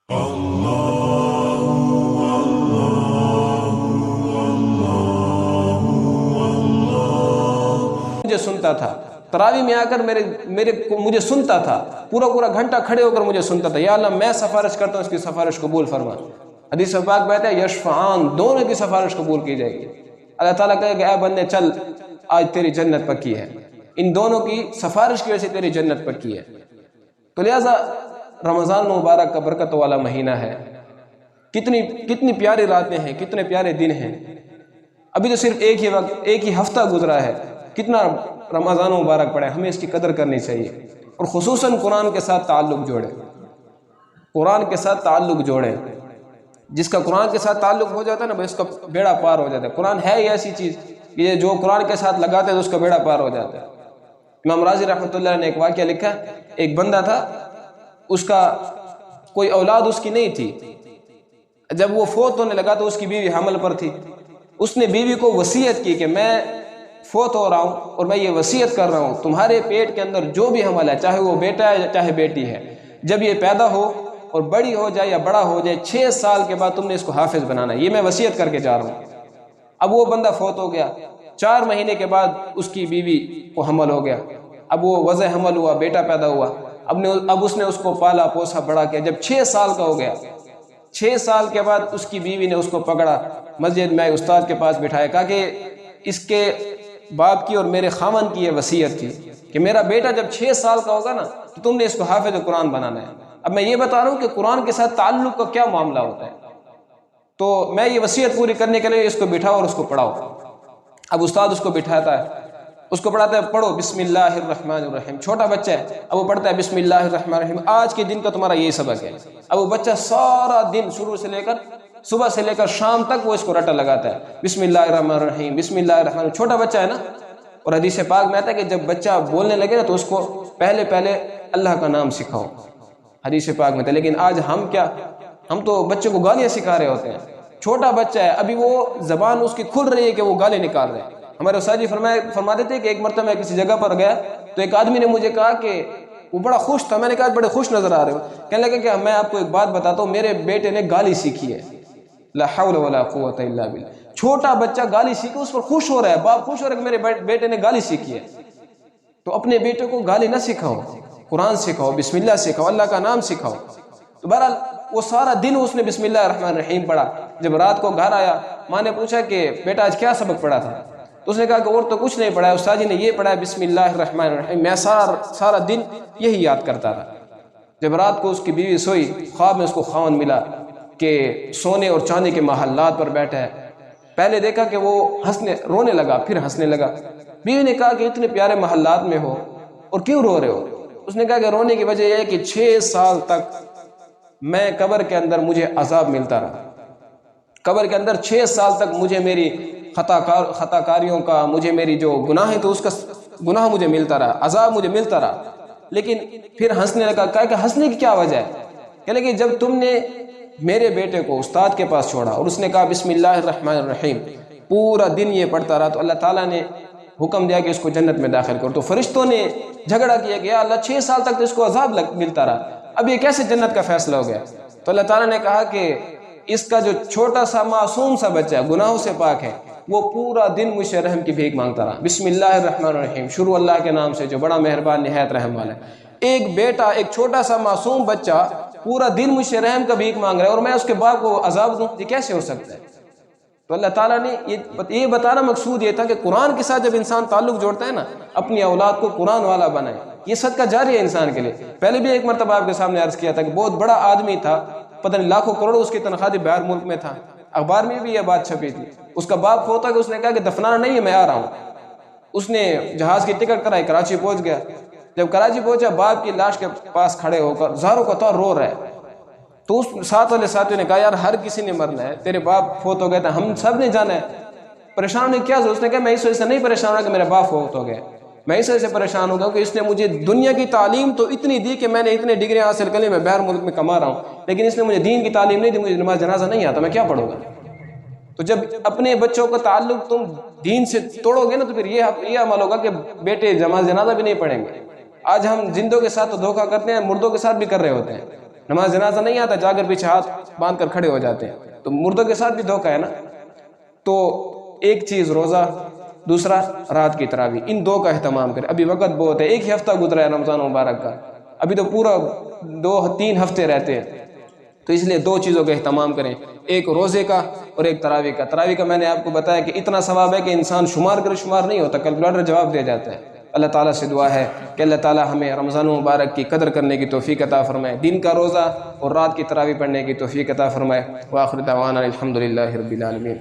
مجھے سنتا تھا تراوی میں آ کر مجھے سنتا تھا، پورا پورا گھنٹہ کھڑے ہو کر مجھے سنتا تھا، یا اللہ میں سفارش کرتا ہوں اس کی سفارش قبول فرما۔ حدیث پاک میں ہے یشفعان، دونوں کی سفارش قبول کی جائے گی۔ اللہ تعالیٰ کہے کہ اے بندے چل آج تیری جنت پکی ہے، ان دونوں کی سفارش کی وجہ سے تیری جنت پکی ہے۔ تو لہٰذا رمضان مبارک کا برکت والا مہینہ ہے، کتنی پیاری راتیں ہیں، کتنے پیارے دن ہیں۔ ابھی تو صرف ایک ہی ہفتہ گزرا ہے، کتنا رمضان مبارک پڑا ہے، ہمیں اس کی قدر کرنی چاہیے، اور خصوصاً قرآن کے ساتھ تعلق جوڑیں، قرآن کے ساتھ تعلق جوڑیں۔ جس کا قرآن کے ساتھ تعلق ہو جاتا ہے نا، اس کا بیڑا پار ہو جاتا ہے۔ قرآن ہے ہی ایسی چیز کہ جو قرآن کے ساتھ لگاتے ہیں تو اس کا بیڑا پار ہو جاتا ہے۔ امام راضی رحمۃ اللہ نے ایک واقعہ لکھا، ایک بندہ تھا، اس کا کوئی اولاد اس کی نہیں تھی، جب وہ فوت ہونے لگا تو اس کی بیوی حمل پر تھی۔ اس نے بیوی کو وصیت کی کہ میں فوت ہو رہا ہوں اور میں یہ وصیت کر رہا ہوں تمہارے پیٹ کے اندر جو بھی حمل ہے، چاہے وہ بیٹا ہے چاہے بیٹی ہے، جب یہ پیدا ہو اور بڑی ہو جائے یا بڑا ہو جائے، 6 سال کے بعد تم نے اس کو حافظ بنانا ہے، یہ میں وصیت کر کے جا رہا ہوں۔ اب وہ بندہ فوت ہو گیا، 4 مہینے کے بعد اس کی بیوی کو حمل ہو گیا، اب وہ وضع حمل ہوا، بیٹا پیدا ہوا، اب اس نے اس کو پالا پوسا بڑا کیا، جب 6 سال کا ہو گیا، 6 سال کے بعد اس کی بیوی نے اس کو پکڑا، مسجد میں استاد کے پاس بٹھایا، کہا کہ اس کے باپ کی اور میرے خامن کی یہ وصیت تھی کہ میرا بیٹا جب 6 سال کا ہوگا نا تو تم نے اس کو حافظ قرآن بنانا ہے۔ اب میں یہ بتا رہا ہوں کہ قرآن کے ساتھ تعلق کا کیا معاملہ ہوتا ہے، تو میں یہ وصیت پوری کرنے کے لیے اس کو بٹھاؤ اور اس کو پڑھاؤ۔ اب استاد اس کو بٹھاتا ہے، اس کو پڑھاتا ہے، پڑھو بسم اللہ الرحمن الرحیم، چھوٹا بچہ ہے، اب وہ پڑھتا ہے بسم اللہ الرحمن الرحیم، آج کے دن کا تمہارا یہی سبق ہے۔ اب وہ بچہ سارا دن شروع سے لے کر صبح سے لے کر شام تک وہ اس کو رٹا لگاتا ہے، بسم اللہ الرحمن الرحیم، بسم اللہ الرحمن الرحیم، چھوٹا بچہ ہے نا۔ اور حدیث پاک میں آتا ہے کہ جب بچہ بولنے لگے نا تو اس کو پہلے اللہ کا نام سکھاؤ، حدیث پاک میں تھا۔ لیکن آج ہم تو بچوں کو گالیاں سکھا رہے ہوتے ہیں، چھوٹا بچہ ہے ابھی وہ زبان اس کی کھل رہی ہے کہ وہ گالی نکال رہے ہیں۔ ہمارے استاد جی فرماتے تھے کہ ایک مرتبہ میں کسی جگہ پر گیا تو ایک آدمی نے مجھے کہا کہ وہ بڑا خوش تھا، میں نے کہا بڑے خوش نظر آ رہے ہو، کہنے لگا کہ میں آپ کو ایک بات بتاتا ہوں، میرے بیٹے نے گالی سیکھی ہے، لا حول ولا قوت الا باللہ، چھوٹا بچہ گالی سیکھے اس پر خوش ہو رہا ہے، باپ خوش ہو رہا ہے کہ میرے بیٹے نے گالی سیکھی ہے۔ تو اپنے بیٹے کو گالی نہ سکھاؤ، قرآن سکھاؤ، بسم اللہ سکھاؤ، اللہ کا نام سکھاؤ۔ تو بہرحال وہ سارا دن اس نے بسم اللہ الرحمن الرحیم پڑھا۔ جب رات کو گھر آیا، ماں نے پوچھا کہ بیٹا آج کیا سبق پڑھا تھا؟ تو اس نے کہا کہ اور تو کچھ نہیں پڑھا ہے، استاد جی نے یہ پڑھا ہے بسم اللہ الرحمن الرحیم، میں سارا دن یہی یاد کرتا تھا۔ جب رات کو اس کی بیوی سوئی، خواب میں اس کو خاوند ملا کہ سونے اور چاندی کے محلات پر بیٹھا ہے۔ پہلے دیکھا کہ وہ رونے لگا، پھر ہنسنے لگا۔ بیوی نے کہا کہ اتنے پیارے محلات میں ہو اور کیوں رو رہے ہو؟ اس نے کہا کہ رونے کی وجہ یہ ہے کہ 6 سال تک میں قبر کے اندر مجھے عذاب ملتا رہا، قبر کے اندر 6 سال تک مجھے میری خطا کاریوں کا، مجھے میری جو گناہ ہے تو اس کا گناہ مجھے ملتا رہا، عذاب مجھے ملتا رہا۔ لیکن پھر ہنسنے لگا، کہا کہ ہنسنے کی کیا وجہ ہے؟ کہنے کہ جب تم نے میرے بیٹے کو استاد کے پاس چھوڑا اور اس نے کہا بسم اللہ الرحمن الرحیم، پورا دن یہ پڑھتا رہا، تو اللہ تعالیٰ نے حکم دیا کہ اس کو جنت میں داخل کرو۔ تو فرشتوں نے جھگڑا کیا کہ یا اللہ 6 سال تک تو اس کو عذاب ملتا رہا، اب یہ کیسے جنت کا فیصلہ ہو گیا؟ تو اللہ تعالیٰ نے کہا کہ اس کا جو چھوٹا سا معصوم سا بچہ گناہوں سے پاک ہے، وہ پورا دن مجھ سے رحم کی بھیک مانگتا رہا، بسم اللہ الرحمن الرحیم، شروع اللہ کے نام سے جو بڑا مہربان نہایت رحم والا ہے۔ ایک بیٹا، ایک چھوٹا سا معصوم بچہ پورا دن مجھ سے رحم کا بھیک مانگ رہا ہے اور میں اس کے باپ کو عذاب دوں، یہ کیسے ہو سکتا ہے؟ تو اللہ تعالیٰ نے یہ بتانا مقصود یہ تھا کہ قرآن کے ساتھ جب انسان تعلق جوڑتا ہے نا، اپنی اولاد کو قرآن والا بنائے، یہ صدقہ جاری ہے انسان کے لیے۔ پہلے بھی ایک مرتبہ آپ کے سامنے عرض کیا تھا کہ بہت بڑا آدمی تھا، پتہ نہیں لاکھوں کروڑوں اس کی تنخواہ تھی، باہر ملک میں تھا، اخبار میں بھی یہ بات چھپی تھی۔ اس کا باپ ہوتا کہ اس نے کہا کہ دفنانا نہیں ہے، میں آ رہا ہوں۔ اس نے جہاز کی ٹکٹ کرائی، کراچی پہنچ گیا۔ جب کراچی پہنچا، باپ کی لاش کے پاس کھڑے ہو کر زاروں کا طور رو رہا ہے۔ تو اس ساتھ والے ساتھیوں نے کہا یار ہر کسی نے مرنا ہے، تیرے باپ فوت ہو گئے تھے، ہم سب نے جانا ہے، پریشان نے کیا؟ اس نے کہا میں اس وجہ سے نہیں پریشان ہوں کہ میرا باپ فوت ہو گیا، میں اس وجہ سے پریشان ہوں کہ اس نے مجھے دنیا کی تعلیم تو اتنی دی کہ میں نے اتنے ڈگریاں حاصل کر لی، میں باہر ملک میں کما رہا ہوں، لیکن اس نے مجھے دین کی تعلیم نہیں دی، مجھے نماز جنازہ نہیں آتا، میں کیا پڑھوں گا؟ تو جب اپنے بچوں کا تعلق تم دین سے توڑو گے نا تو پھر یہ عمل ہوگا کہ بیٹے نماز جنازہ بھی نہیں پڑھیں گے۔ آج ہم زندوں کے ساتھ تو دھوکہ کرتے ہیں، مردوں کے ساتھ بھی کر رہے ہوتے ہیں۔ نماز جنازہ نہیں آتا، جا کر پیچھے ہاتھ باندھ کر کھڑے ہو جاتے ہیں، تو مردوں کے ساتھ بھی دھوکہ ہے نا۔ تو ایک چیز روزہ، دوسرا رات کی تراویح، ان دو کا اہتمام کریں۔ ابھی وقت بہت ہے، ایک ہی ہفتہ گزرا ہے رمضان مبارک کا، ابھی تو پورا 2-3 ہفتے رہتے ہیں، تو اس لیے دو چیزوں کا اہتمام کریں، ایک روزے کا اور ایک تراویح کا۔ تراویح کا میں نے آپ کو بتایا کہ اتنا ثواب ہے کہ انسان شمار نہیں ہوتا، کیلکولیٹر جواب دے جاتا ہے۔ اللہ تعالیٰ سے دعا ہے کہ اللہ تعالیٰ ہمیں رمضان مبارک کی قدر کرنے کی توفیق عطا فرمائے، دن کا روزہ اور رات کی تراویح پڑھنے کی توفیق عطا فرمائے۔ وآخر دعوانا الحمدللہ رب العالمین۔